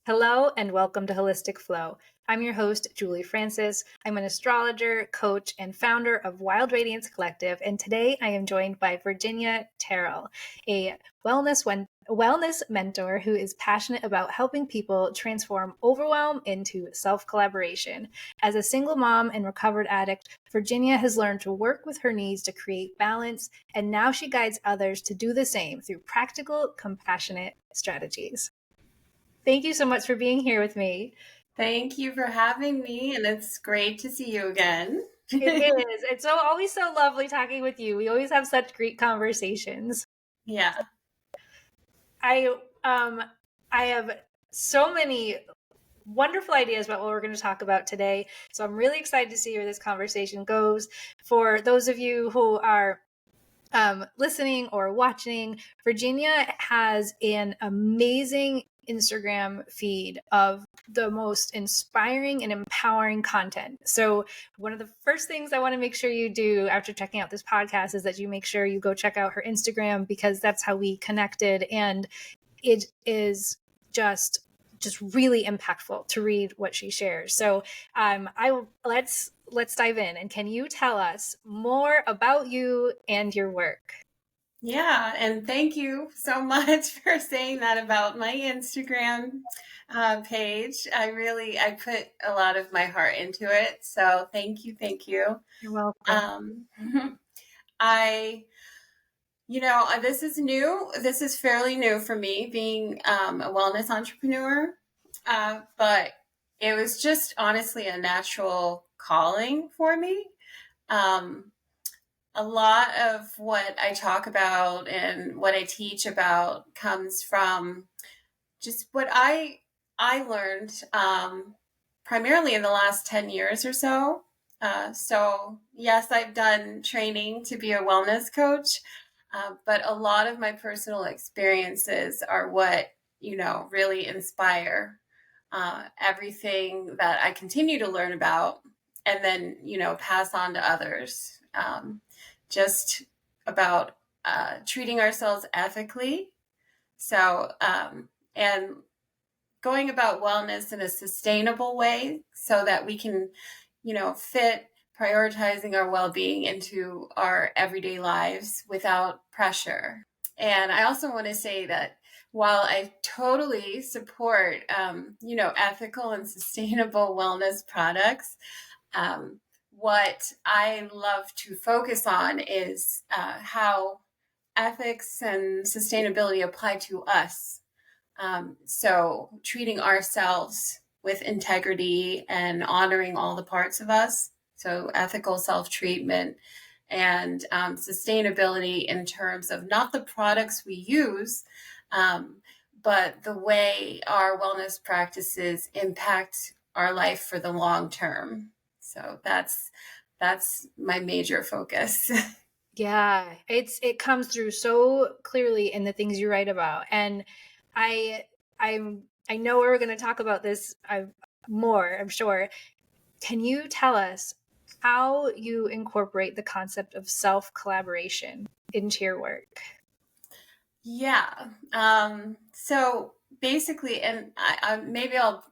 Hello and welcome to Holistic Flow. I'm your host, Julie Francis. I'm an astrologer, coach, and founder of Wild Radiance Collective, and today I am joined by Virginia Terrill, a wellness mentor who is passionate about helping people transform overwhelm into self-collaboration. As a single mom and recovered addict, Virginia has learned to work with her needs to create balance, and now she guides others to do the same through practical, compassionate strategies. Thank you so much for being here with me. Thank you for having me, and it's great to see you again. It is. It's always so lovely talking with you. We always have such great conversations. Yeah. I have so many wonderful ideas about what we're going to talk about today. So I'm really excited to see where this conversation goes. For those of you who are listening or watching, Virginia has an amazing Instagram feed of the most inspiring and empowering content. So one of the first things I want to make sure you do after checking out this podcast is that you make sure you go check out her Instagram, because that's how we connected. And it is just really impactful to read what she shares. So let's dive in. And can you tell us more about you and your work? Yeah, and thank you so much for saying that about my Instagram page. I put a lot of my heart into it, so thank you, thank you. You're welcome. I, this is new. This is fairly new for me, being a wellness entrepreneur, but it was just honestly a natural calling for me. A lot of what I talk about and what I teach about comes from just what I learned primarily in the last 10 years or so. So yes, I've done training to be a wellness coach, but a lot of my personal experiences are what, really inspire everything that I continue to learn about and then, pass on to others. Just about treating ourselves ethically. So, and going about wellness in a sustainable way so that we can, fit prioritizing our well-being into our everyday lives without pressure. And I also want to say that while I totally support, ethical and sustainable wellness products, what I love to focus on is how ethics and sustainability apply to us. So treating ourselves with integrity and honoring all the parts of us. So ethical self-treatment and sustainability in terms of not the products we use, but the way our wellness practices impact our life for the long term. So that's my major focus. Yeah, it comes through so clearly in the things you write about. And I know we're going to talk about this more, I'm sure. Can you tell us how you incorporate the concept of self-collaboration into your work? Yeah. So basically, and maybe I'll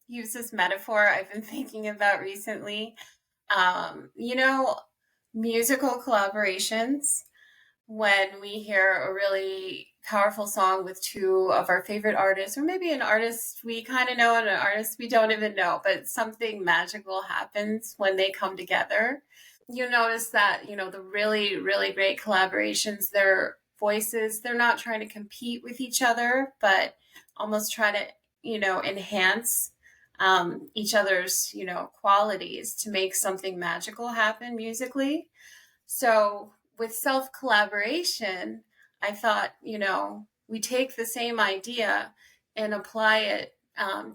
use this metaphor I've been thinking about recently. You know, musical collaborations, when we hear a really powerful song with two of our favorite artists, or maybe an artist we kind of know and an artist we don't even know, but something magical happens when they come together. You notice that, the really, really great collaborations, their voices, they're not trying to compete with each other, but almost try to, enhance each other's, qualities to make something magical happen musically. So with self collaboration, I thought, we take the same idea and apply it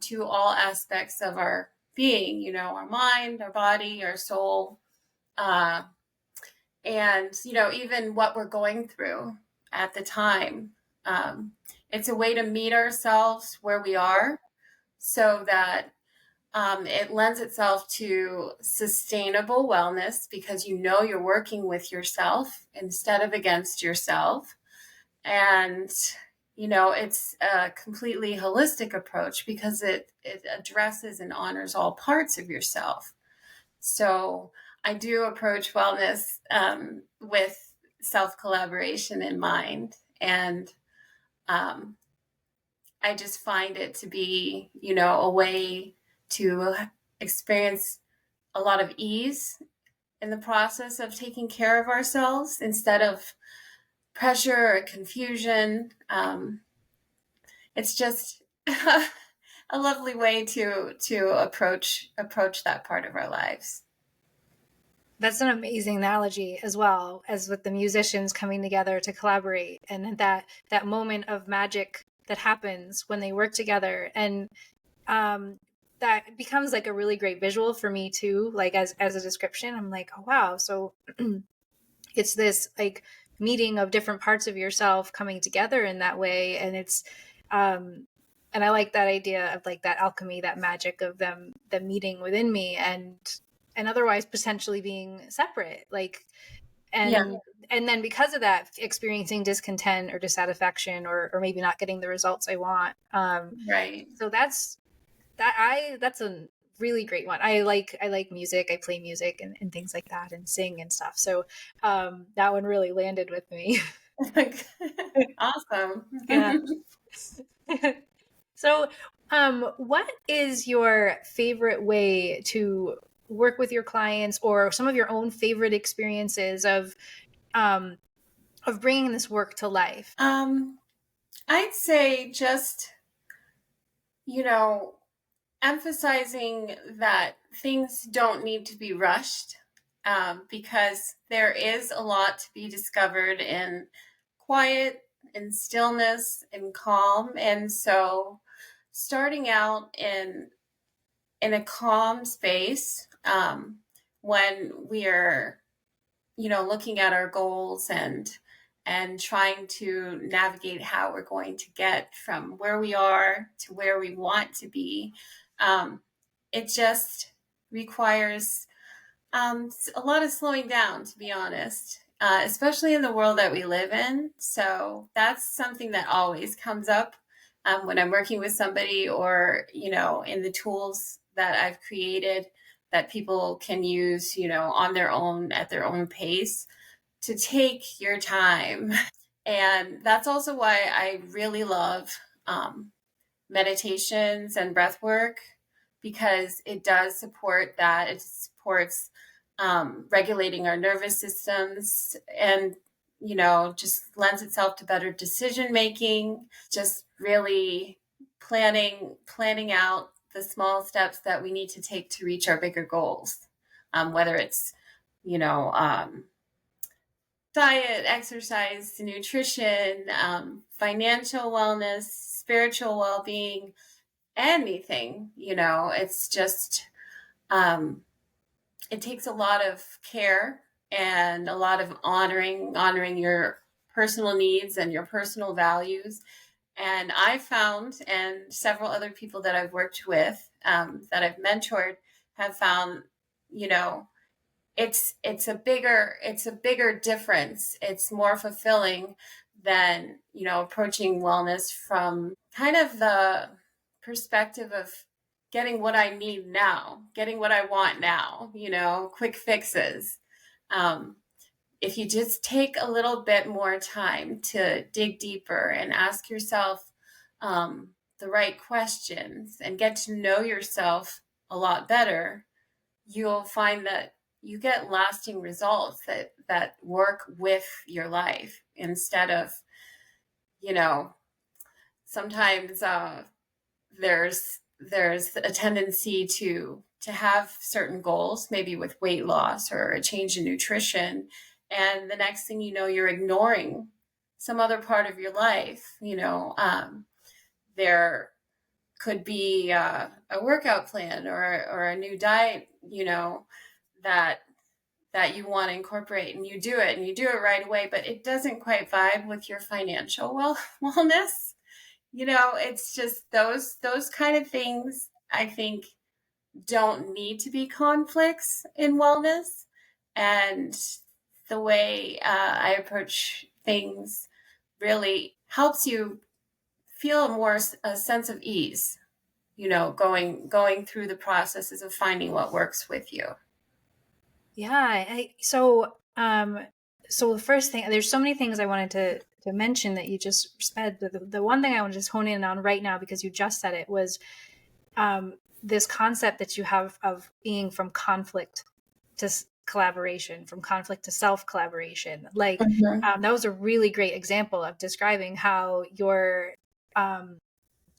to all aspects of our being, our mind, our body, our soul, uh, and, even what we're going through at the time. It's a way to meet ourselves where we are so that it lends itself to sustainable wellness because you're working with yourself instead of against yourself. And, it's a completely holistic approach because it addresses and honors all parts of yourself. So I do approach wellness with self-collaboration in mind. And I just find it to be, a way to experience a lot of ease in the process of taking care of ourselves instead of pressure or confusion. It's just a lovely way to approach that part of our lives. That's an amazing analogy, as well as with the musicians coming together to collaborate, and that moment of magic that happens when they work together. And that becomes like a really great visual for me too, like as a description. I'm like, oh wow, so it's this like meeting of different parts of yourself coming together in that way. And it's and I like that idea of like that alchemy, that magic of them meeting within me, and otherwise potentially being separate, like, Yeah. and then because of that, experiencing discontent or dissatisfaction, or maybe not getting the results I want. Right. So that's a really great one. I like music. I play music and things like that, and sing and stuff. So that one really landed with me. Awesome. Yeah. So what is your favorite way to work with your clients, or some of your own favorite experiences of bringing this work to life? I'd say just, emphasizing that things don't need to be rushed, because there is a lot to be discovered in quiet and stillness and calm. And so starting out in a calm space, when we are, looking at our goals and trying to navigate how we're going to get from where we are to where we want to be. It just requires a lot of slowing down, to be honest, especially in the world that we live in. So that's something that always comes up when I'm working with somebody, or, in the tools that I've created that people can use, on their own, at their own pace, to take your time. And that's also why I really love meditations and breath work, because it does support that. It supports regulating our nervous systems, and, just lends itself to better decision making, just really planning out the small steps that we need to take to reach our bigger goals, whether it's, diet, exercise, nutrition, financial wellness, spiritual well-being, anything. It's just it takes a lot of care and a lot of honoring your personal needs and your personal values. And I found, and several other people that I've worked with, that I've mentored, have found, it's a bigger difference. It's more fulfilling than, approaching wellness from kind of the perspective of getting what I need now, getting what I want now, quick fixes. If you just take a little bit more time to dig deeper and ask yourself the right questions and get to know yourself a lot better, you'll find that you get lasting results that work with your life, instead of, sometimes there's a tendency to have certain goals, maybe with weight loss or a change in nutrition, and the next thing you know, you're ignoring some other part of your life. There could be a workout plan or a new diet, that you want to incorporate, and you do it right away, but it doesn't quite vibe with your financial wellness. It's just those kind of things, I think, don't need to be conflicts in wellness. And the way I approach things really helps you feel a sense of ease, going through the processes of finding what works with you. Yeah. So the first thing, there's so many things I wanted to mention that you just said. The one thing I want to just hone in on right now, because you just said it, was this concept that you have of being from conflict to collaboration, from conflict to self-collaboration. Like, Mm-hmm. that was a really great example of describing how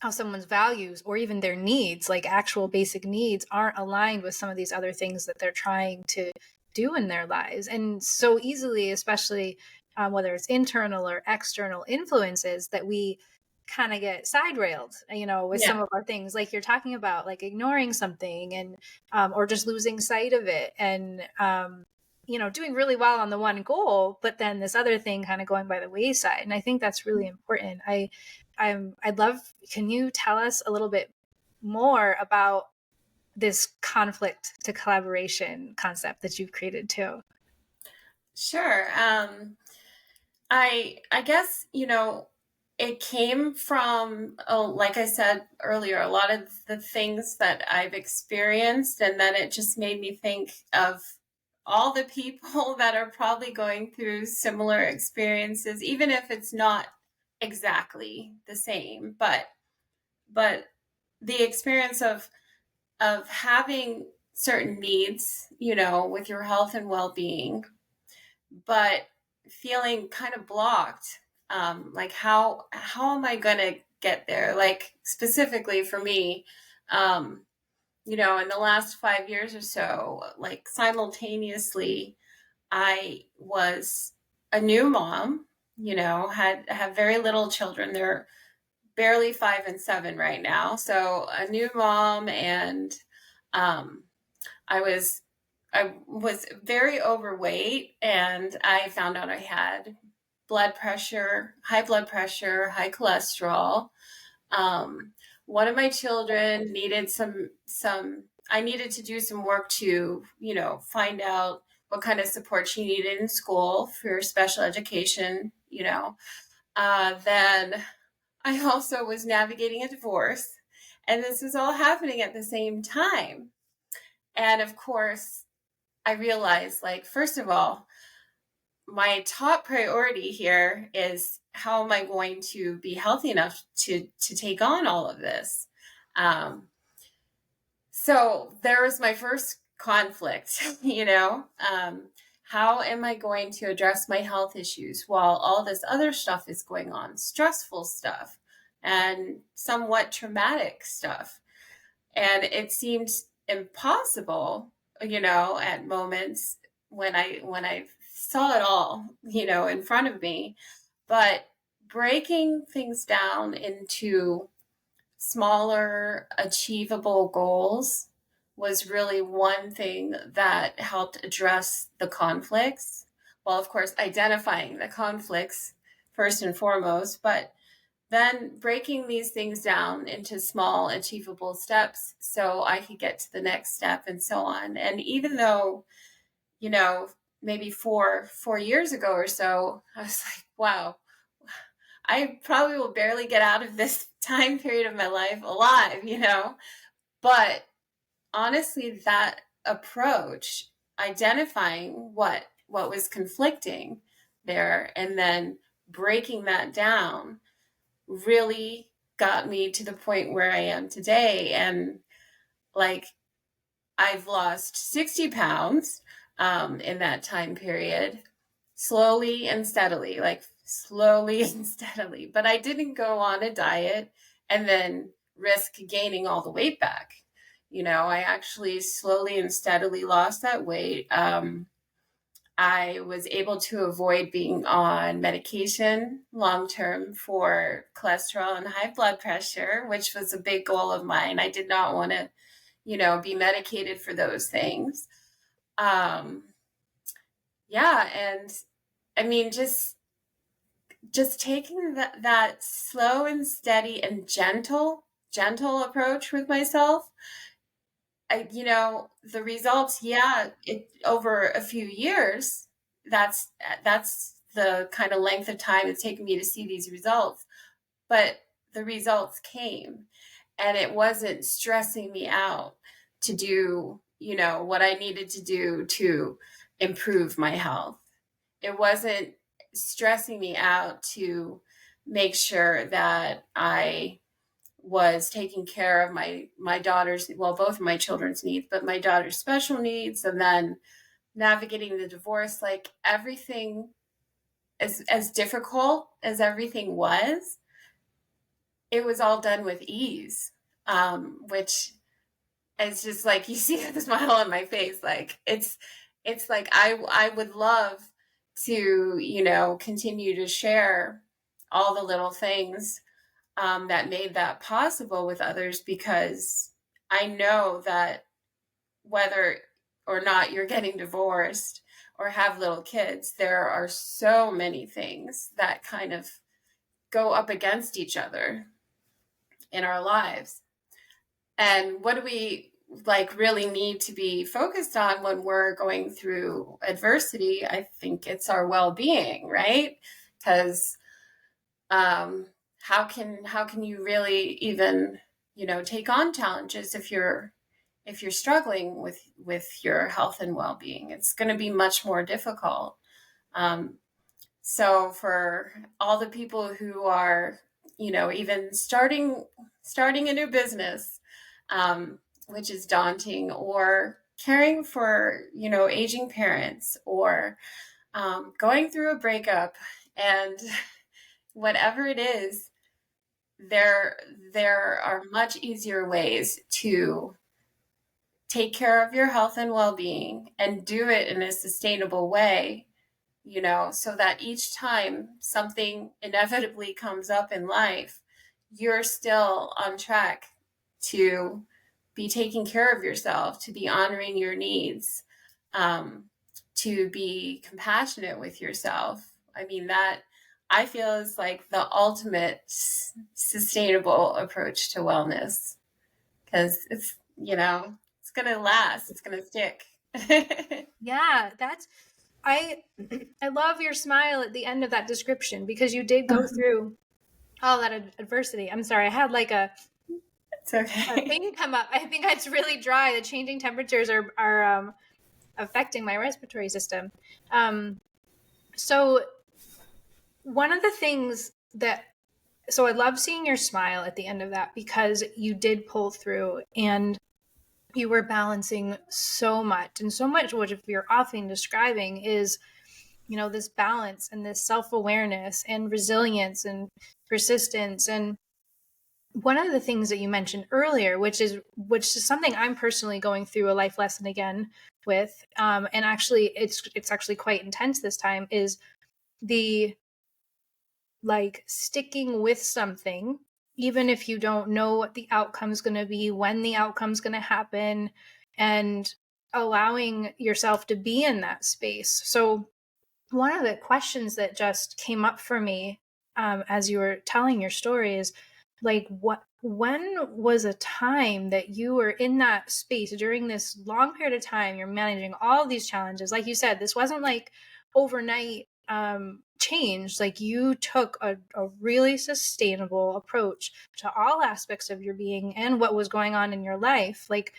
how someone's values or even their needs, like actual basic needs, aren't aligned with some of these other things that they're trying to do in their lives. And so easily, especially whether it's internal or external influences, that we kind of get side railed, with Yeah. some of our things, like you're talking about, like ignoring something, and or just losing sight of it, and doing really well on the one goal, but then this other thing kind of going by the wayside. And I think that's really important. I'd love, can you tell us a little bit more about this conflict to collaboration concept that you've created too? Sure. I guess, it came from, like I said earlier, a lot of the things that I've experienced, and then it just made me think of all the people that are probably going through similar experiences, even if it's not exactly the same, but the experience of having certain needs, with your health and well-being, but feeling kind of blocked. Like how am I gonna get there? Like specifically for me, in the last 5 years or so, like simultaneously, I was a new mom. Had have very little children. They're barely 5 and 7 right now. So a new mom, and um, I was I was very overweight, and I found out I had high blood pressure, high cholesterol. Um, One of my children needed I needed to do some work to, find out what kind of support she needed in school for special education, Then I also was navigating a divorce, and this was all happening at the same time. And of course, I realized, like, first of all, my top priority here is how am I going to be healthy enough to take on all of this? Um, so there was my first conflict, how am I going to address my health issues while all this other stuff is going on, stressful stuff and somewhat traumatic stuff? And it seemed impossible, at moments when I saw it all, in front of me. But breaking things down into smaller achievable goals was really one thing that helped address the conflicts. Well, of course, identifying the conflicts first and foremost, but then breaking these things down into small achievable steps so I could get to the next step, and so on. And even though, you know, maybe four years ago or so, I was like, wow, I probably will barely get out of this time period of my life alive, But honestly, that approach, identifying what was conflicting there, and then breaking that down, really got me to the point where I am today. And like, I've lost 60 pounds in that time period, slowly and steadily, like slowly and steadily. But I didn't go on a diet and then risk gaining all the weight back. I actually slowly and steadily lost that weight. I was able to avoid being on medication long term for cholesterol and high blood pressure, which was a big goal of mine. I did not want to, be medicated for those things. Um, yeah, and I mean, just taking that slow and steady and gentle approach with myself. The results, yeah, it over a few years, that's the kind of length of time it's taken me to see these results. But the results came, and it wasn't stressing me out to do, what I needed to do to improve my health. It wasn't stressing me out to make sure that I was taking care of my daughter's, well, both of my children's needs, but my daughter's special needs, and then navigating the divorce. Like, everything, as difficult as everything was, it was all done with ease, which is just like, you see the smile on my face. Like, it's like I would love to, continue to share all the little things that made that possible with others, because I know that whether or not you're getting divorced or have little kids, there are so many things that kind of go up against each other in our lives. And what do we really need to be focused on when we're going through adversity? I think it's our well-being, right? Because how can you really even, take on challenges if you're struggling with your health and well-being? It's going to be much more difficult. So for all the people who are, even starting a new business, which is daunting, or caring for, aging parents, or going through a breakup, and whatever it is, there are much easier ways to take care of your health and well-being, and do it in a sustainable way, so that each time something inevitably comes up in life, you're still on track to be taking care of yourself, to be honoring your needs, to be compassionate with yourself. I mean, that, I feel, is like the ultimate sustainable approach to wellness, because it's, it's going to last, it's going to stick. Yeah, I love your smile at the end of that description, because you did go through all that adversity. I'm sorry, I had like It's okay. a thing come up. I think it's really dry. The changing temperatures are affecting my respiratory system. So one of the things so I love seeing your smile at the end of that, because you did pull through, and you were balancing so much, and so much what you're often describing is, this balance and this self-awareness and resilience and persistence. And one of the things that you mentioned earlier, which is something I'm personally going through a life lesson again with, and actually it's actually quite intense this time, is the sticking with something, even if you don't know what the outcome's going to be, when the outcome's going to happen, and allowing yourself to be in that space. So one of the questions that just came up for me as you were telling your story is, when was a time that you were in that space during this long period of time? You're managing all these challenges. Like you said, this wasn't like overnight change. Like, you took a really sustainable approach to all aspects of your being and what was going on in your life. Like,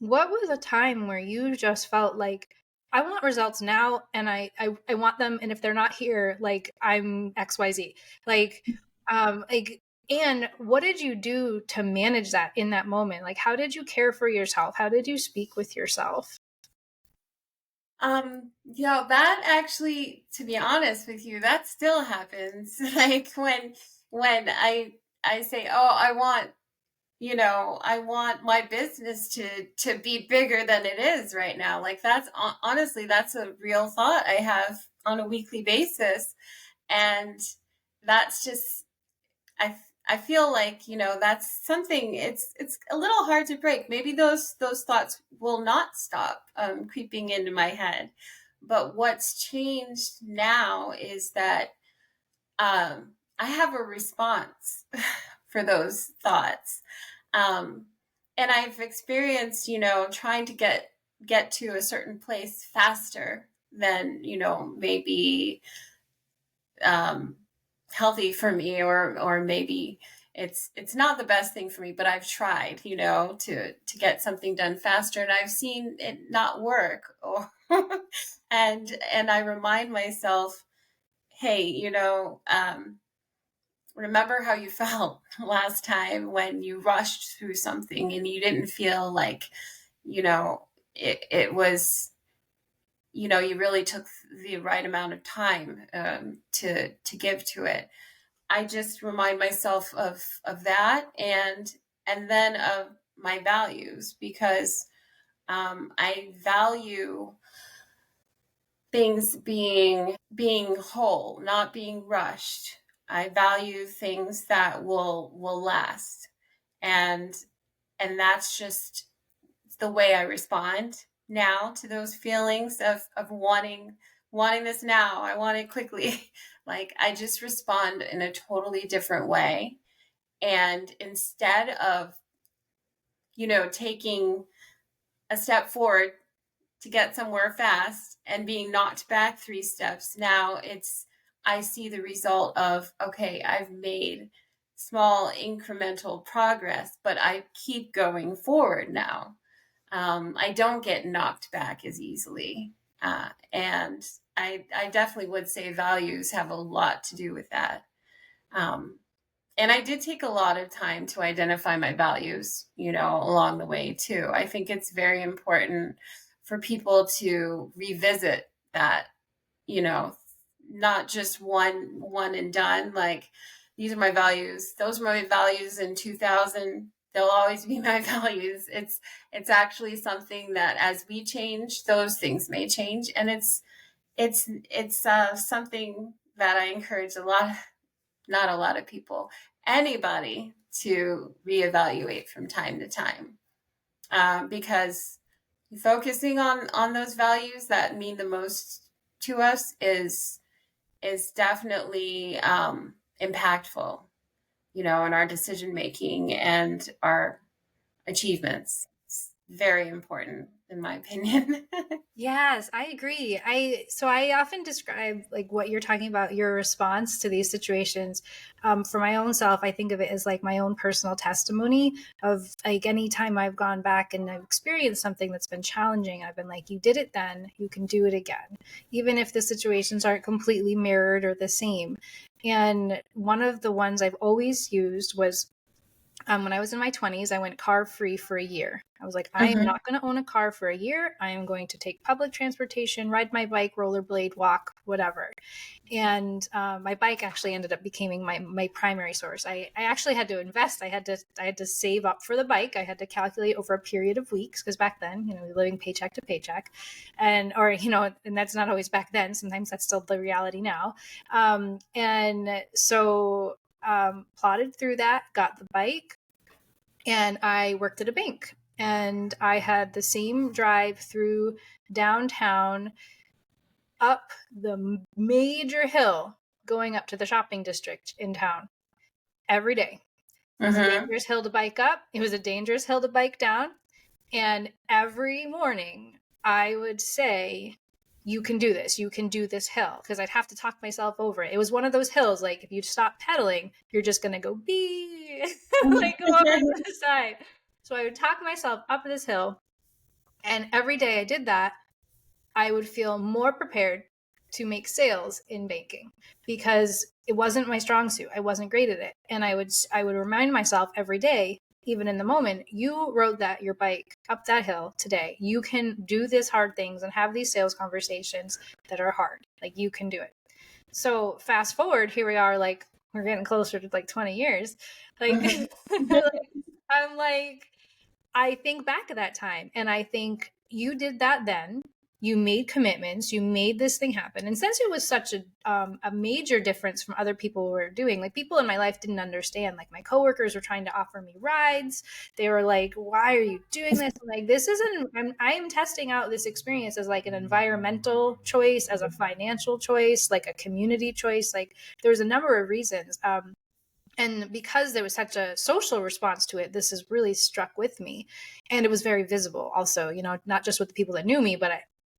what was a time where you just felt like, I want results now, and I want them, and if they're not here, like, I'm XYZ. And what did you do to manage that in that moment? Like, how did you care for yourself? How did you speak with yourself? That actually, to be honest with you, that still happens. Like, when I say, oh, I want my business to be bigger than it is right now. Like, that's honestly, that's a real thought I have on a weekly basis. And that's just, I feel like, that's something, it's a little hard to break. Maybe those thoughts will not stop creeping into my head. But what's changed now is that I have a response for those thoughts. And I've experienced, trying to get to a certain place faster than, maybe healthy for me, or maybe it's not the best thing for me, but I've tried, to get something done faster, and I've seen it not work. Or and I remind myself, hey, remember how you felt last time when you rushed through something and you didn't feel like, it was, you really took the right amount of time, to give to it. I just remind myself of that, and then of my values, because I value things being whole, not being rushed. I value things that will last, and that's just the way I respond now to those feelings of wanting this now. I want it quickly. Like, I just respond in a totally different way. And instead of, taking a step forward to get somewhere fast and being knocked back 3 steps, now I see the result of, okay, I've made small incremental progress, but I keep going forward now. I don't get knocked back as easily. And I definitely would say values have a lot to do with that. Um, and I did take a lot of time to identify my values, along the way too. I think it's very important for people to revisit that, you know, not just one and done. Like, these are my values. Those are my values in 2000. They'll always be my values. It's actually something that, as we change, those things may change, and it's something that I encourage not a lot of people, anybody, to reevaluate from time to time, because focusing on those values that mean the most to us is definitely impactful, in our decision making and our achievements. It's very important, in my opinion. Yes, I agree. I often describe like what you're talking about, your response to these situations. For my own self, I think of it as like my own personal testimony of like any time I've gone back and I've experienced something that's been challenging, I've been like, you did it then, you can do it again, even if the situations aren't completely mirrored or the same. And one of the ones I've always used was when I was in my 20s, I went car free for a year. I was like, I am Mm-hmm. not going to own a car for a year. I am going to take public transportation, ride my bike, rollerblade, walk, whatever. And my bike actually ended up becoming my primary source. I actually had to invest. I had to save up for the bike. I had to calculate over a period of weeks, because back then, living paycheck to paycheck, and that's not always back then. Sometimes that's still the reality now. And so plotted through that, got the bike, and I worked at a bank. And I had the same drive through downtown, up the major hill, going up to the shopping district in town every day. It was a Mm-hmm. dangerous hill to bike up. It was a dangerous hill to bike down. And every morning I would say, you can do this. You can do this hill. Because I'd have to talk myself over it. It was one of those hills, like if you stop pedaling, you're just going to go bee, like go over to the side. So I would talk myself up this hill. And every day I did that, I would feel more prepared to make sales in banking, because it wasn't my strong suit. I wasn't great at it. And I would remind myself every day, even in the moment, you rode your bike up that hill today. You can do these hard things and have these sales conversations that are hard. Like, you can do it. So fast forward, here we are, like we're getting closer to like 20 years. Like, I'm like, I think back at that time and I think, you did that then. You made commitments. You made this thing happen. And since it was such a major difference from other people were doing, like people in my life didn't understand. Like my coworkers were trying to offer me rides. They were like, "Why are you doing this?" I'm like, this isn't. I am testing out this experience as like an environmental choice, as a financial choice, like a community choice. Like there's a number of reasons. And because there was such a social response to it, this has really struck with me. And it was very visible also, not just with the people that knew me, but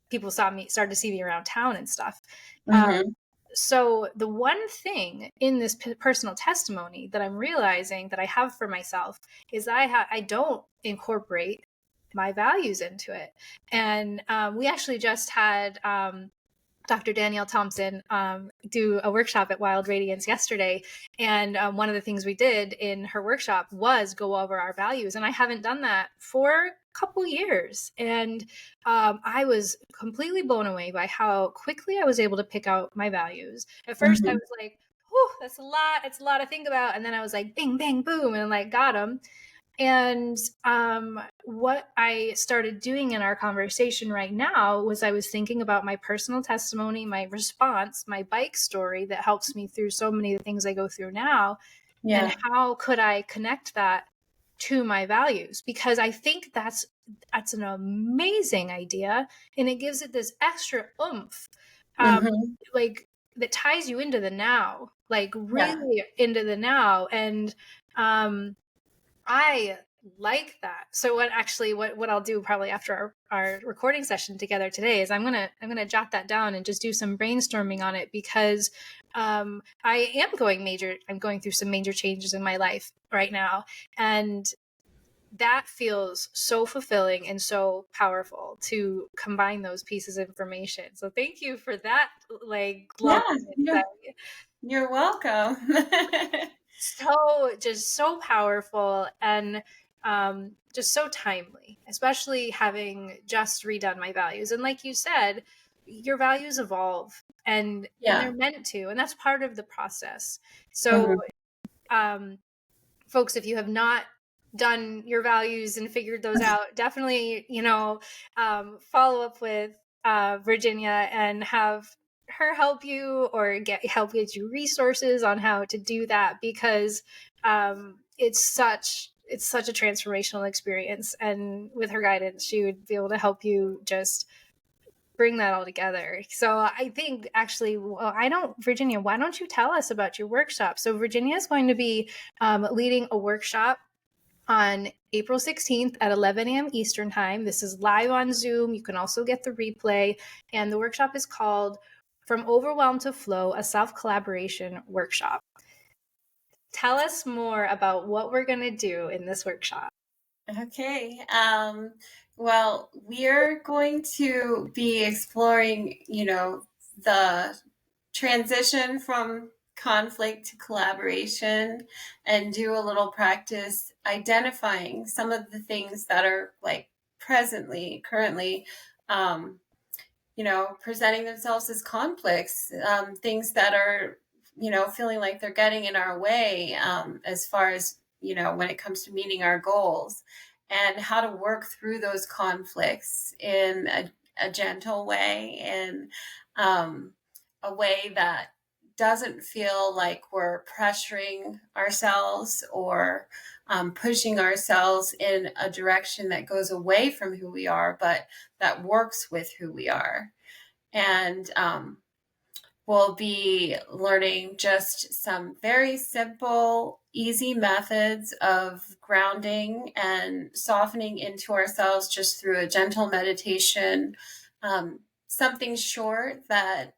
people started to see me around town and stuff. Um, Mm-hmm. so the one thing in this personal testimony that I'm realizing that I have for myself is I don't incorporate my values into it. And we actually just had Dr. Danielle Thompson do a workshop at Wild Radiance yesterday. And one of the things we did in her workshop was go over our values. And I haven't done that for a couple years. And I was completely blown away by how quickly I was able to pick out my values. At first, I was like, whew, that's a lot. It's a lot to think about. And then I was like, bing, bang, boom, and like got them. And what I started doing in our conversation right now was I was thinking about my personal testimony, my response, my bike story that helps me through so many of the things I go through now. Yeah. And how could I connect that to my values? Because I think that's an amazing idea, and it gives it this extra oomph, like that ties you into the now, like really into the now. And I like that. So what I'll do probably after our recording session together today is I'm gonna jot that down and just do some brainstorming on it, because I'm going through some major changes in my life right now, and that feels so fulfilling and so powerful to combine those pieces of information. So thank you for that, like Yeah, lovely you're, insight. you're welcome. Just so powerful, and just so timely, especially having just redone my values. And like you said, your values evolve, and Yeah. they're meant to, and that's part of the process. So Mhm. folks, if you have not done your values and figured those out, definitely, follow up with Virginia and have her help you, or get you resources on how to do that, because it's such a transformational experience. And with her guidance, she would be able to help you just bring that all together. So I think actually, Virginia, why don't you tell us about your workshop? So Virginia is going to be leading a workshop on April 16th at 11 a.m. Eastern Time. This is live on Zoom. You can also get the replay. And the workshop is called From Overwhelm to Flow, a self-collaboration workshop. Tell us more about what we're going to do in this workshop. Okay. Well, we're going to be exploring, the transition from conflict to collaboration, and do a little practice identifying some of the things that are like currently, um, presenting themselves as conflicts, things that are, feeling like they're getting in our way, as far as, when it comes to meeting our goals, and how to work through those conflicts in a gentle way, and a way that doesn't feel like we're pressuring ourselves, or pushing ourselves in a direction that goes away from who we are, but that works with who we are. And we'll be learning just some very simple, easy methods of grounding and softening into ourselves just through a gentle meditation, something short that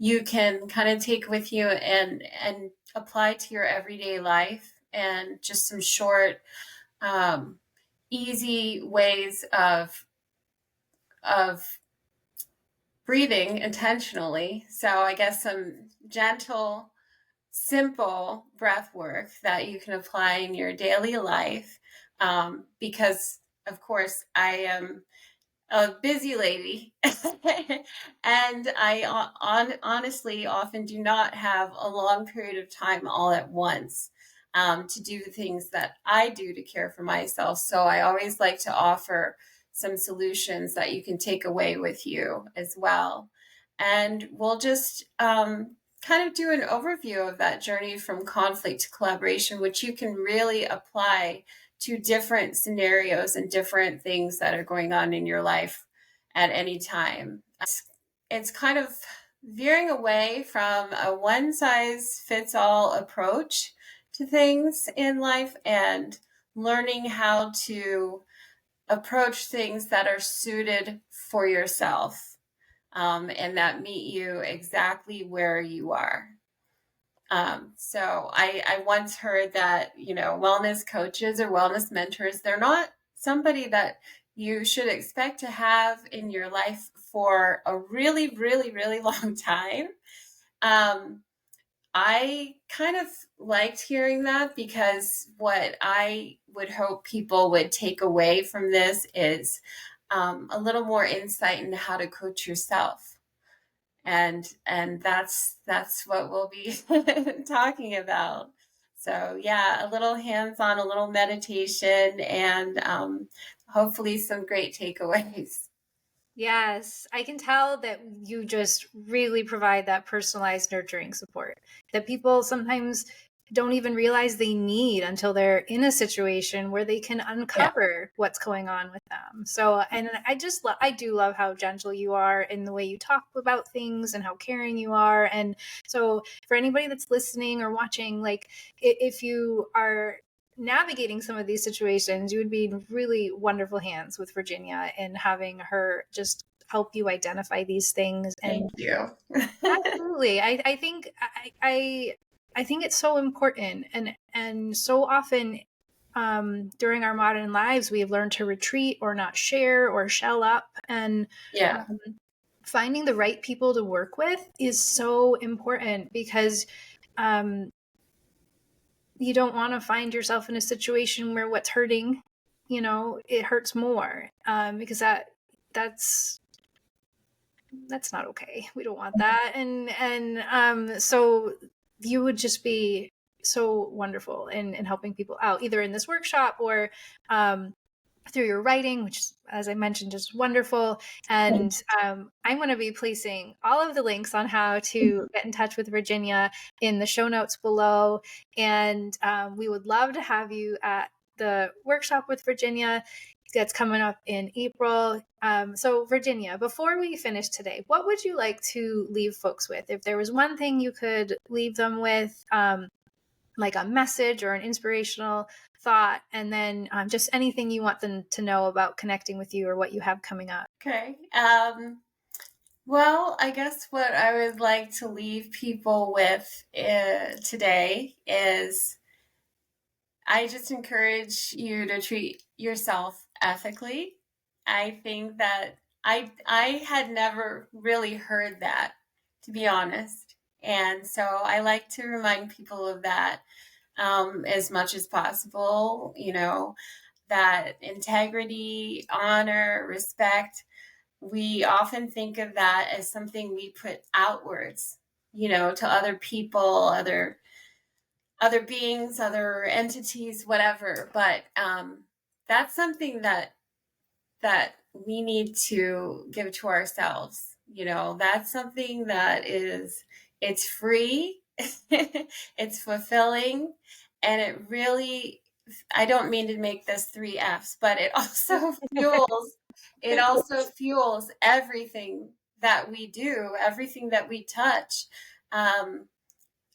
you can kind of take with you and apply to your everyday life, and just some short, easy ways of breathing intentionally. So I guess some gentle, simple breath work that you can apply in your daily life, because of course I am a busy lady, and I honestly often do not have a long period of time all at once, to do the things that I do to care for myself. So I always like to offer some solutions that you can take away with you as well. And we'll just kind of do an overview of that journey from conflict to collaboration, which you can really apply to different scenarios and different things that are going on in your life at any time. It's kind of veering away from a one size fits all approach to things in life, and learning how to approach things that are suited for yourself. and that meet you exactly where you are. So I once heard that, wellness coaches or wellness mentors, they're not somebody that you should expect to have in your life for a really, really, really long time. Um, I kind of liked hearing that, because what I would hope people would take away from this is a little more insight into how to coach yourself. And that's what we'll be talking about. So yeah, a little hands-on, a little meditation, and hopefully some great takeaways. Yes, I can tell that you just really provide that personalized nurturing support that people sometimes don't even realize they need until they're in a situation where they can Yeah. uncover what's going on with them. So, and I do love how gentle you are in the way you talk about things and how caring you are. And so, for anybody that's listening or watching, like if you are navigating some of these situations, you would be in really wonderful hands with Virginia and having her just help you identify these things. And Thank you. absolutely, I think I think it's so important, and so often during our modern lives we have learned to retreat or not share or shell up, and Yeah. um, finding the right people to work with is so important, because um, you don't want to find yourself in a situation where what's hurting, it hurts more, because that's that's not okay. We don't want that. And so you would just be so wonderful in helping people out, either in this workshop or um, through your writing, which, as I mentioned, is wonderful. And I'm going to be placing all of the links on how to get in touch with Virginia in the show notes below. And we would love to have you at the workshop with Virginia that's coming up in April. So, Virginia, before we finish today, what would you like to leave folks with? If there was one thing you could leave them with, like a message or an inspirational thought, and then just anything you want them to know about connecting with you or what you have coming up. Okay. Well, I guess what I would like to leave people with today is, I just encourage you to treat yourself ethically. I think that I had never really heard that, to be honest. And so I like to remind people of that as much as possible, that integrity, honor, respect, we often think of that as something we put outwards, to other people, other beings, other entities, whatever. But that's something that we need to give to ourselves. That's something that it's free, it's fulfilling, and it really, I don't mean to make this three F's, but it also fuels everything that we do, everything that we touch.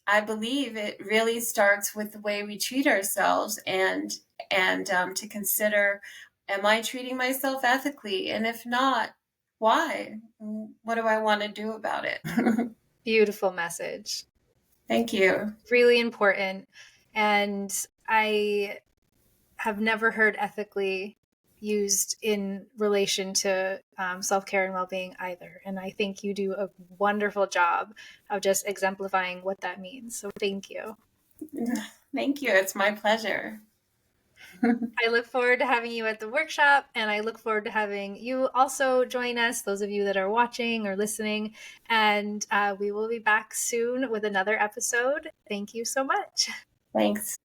I believe it really starts with the way we treat ourselves, and to consider, am I treating myself ethically? And if not, why? What do I want to do about it? Beautiful message. Thank you. Really important. And I have never heard ethically used in relation to self-care and well-being either. And I think you do a wonderful job of just exemplifying what that means. So thank you. Thank you. It's my pleasure. I look forward to having you at the workshop, and I look forward to having you also join us, those of you that are watching or listening. And we will be back soon with another episode. Thank you so much. Thanks.